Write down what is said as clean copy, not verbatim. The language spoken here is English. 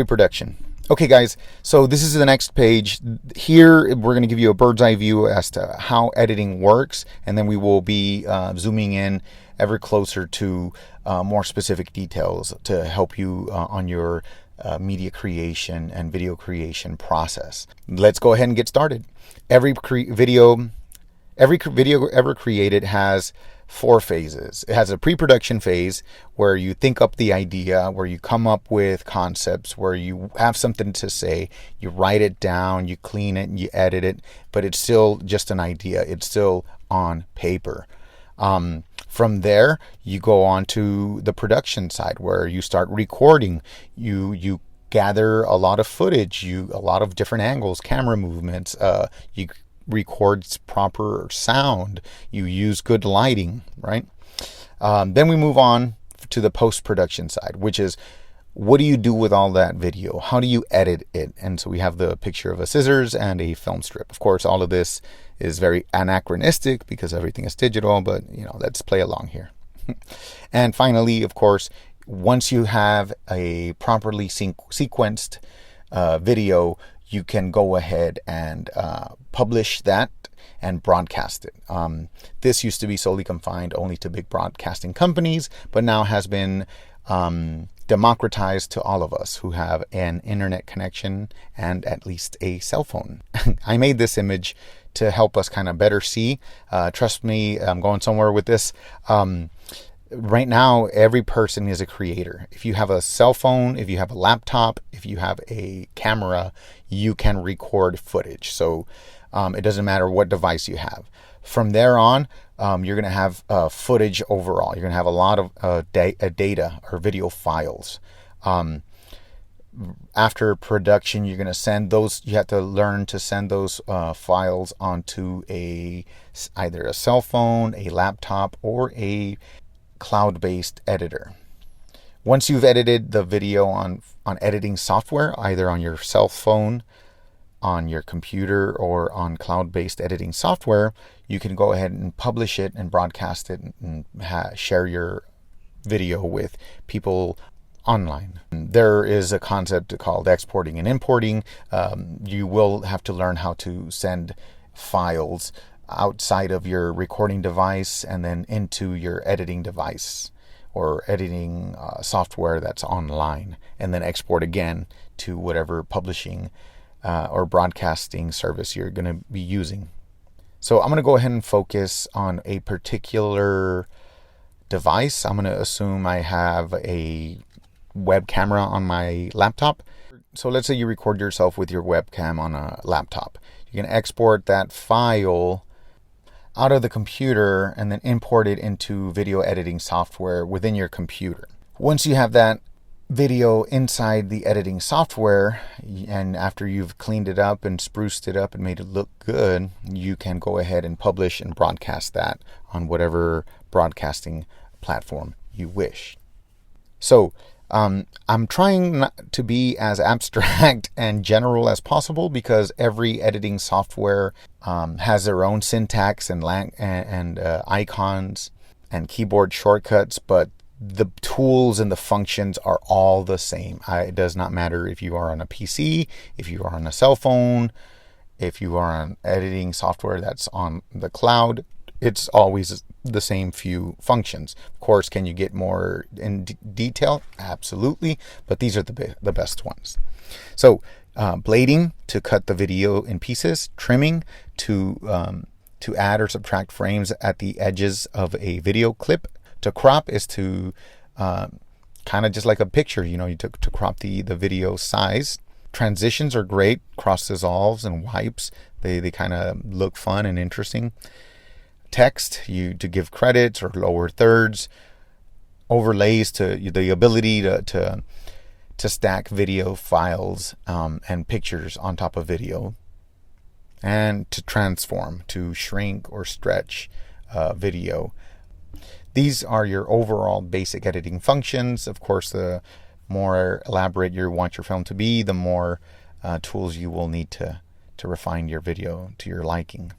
Pre-production. Okay guys, so this is the next page. Here we're going to give you a bird's eye view as to how editing works, and then we will be zooming in ever closer to more specific details to help you on your media creation and video creation process. Let's go ahead and get started. Every video ever created has 4 phases. It has a pre-production phase where you think up the idea, where you come up with concepts, where you have something to say, you write it down, you clean it, and you edit it, but it's still just an idea. It's still on paper. From there, you go on to the production side where you start recording. You gather a lot of footage, a lot of different angles, camera movements. You records proper sound, you use good lighting, right? Then we move on to the post-production side, which is what do you do with all that video? How do you edit it? And so we have the picture of a scissors and a film strip. Of course, all of this is very anachronistic because everything is digital, but let's play along here. And finally, of course, once you have a properly sequenced video, you can go ahead and publish that and broadcast it. This used to be solely confined only to big broadcasting companies, but now has been democratized to all of us who have an internet connection and at least a cell phone. I made this image to help us kind of better see. Trust me, I'm going somewhere with this. Right now, every person is a creator. If you have a cell phone, if you have a laptop, if you have a camera, you can record footage. So it doesn't matter what device you have. From there on, you're going to have footage overall. You're going to have a lot of data or video files. After production, you're going to send those. You have to learn to send those files onto either a cell phone, a laptop, or a cloud-based editor. Once you've edited the video on editing software, either on your cell phone, on your computer, or on cloud-based editing software, you can go ahead and publish it and broadcast it and share your video with people online. There is a concept called exporting and importing. You will have to learn how to send files outside of your recording device and then into your editing device or editing software that's online, and then export again to whatever publishing or broadcasting service you're going to be using. So I'm going to go ahead and focus on a particular device. I'm going to assume I have a web camera on my laptop. So let's say you record yourself with your webcam on a laptop. You can export that file out of the computer and then import it into video editing software within your computer. Once you have that video inside the editing software, and after you've cleaned it up and spruced it up and made it look good, you can go ahead and publish and broadcast that on whatever broadcasting platform you wish. So I'm trying not to be as abstract and general as possible because every editing software has their own syntax and icons and keyboard shortcuts, but the tools and the functions are all the same. It does not matter if you are on a PC, if you are on a cell phone, if you are on editing software that's on the cloud. It's always the same few functions. Of course, can you get more in detail? Absolutely, but these are the best ones. So blading to cut the video in pieces, trimming to add or subtract frames at the edges of a video clip. To crop is to kind of just like a picture, to crop the video size. Transitions are great, cross dissolves and wipes. They kind of look fun and interesting. Text, to give credits or lower thirds. Overlays, to the ability to stack video files and pictures on top of video. And to transform, to shrink or stretch video. These are your overall basic editing functions. Of course, the more elaborate you want your film to be, the more tools you will need to refine your video to your liking.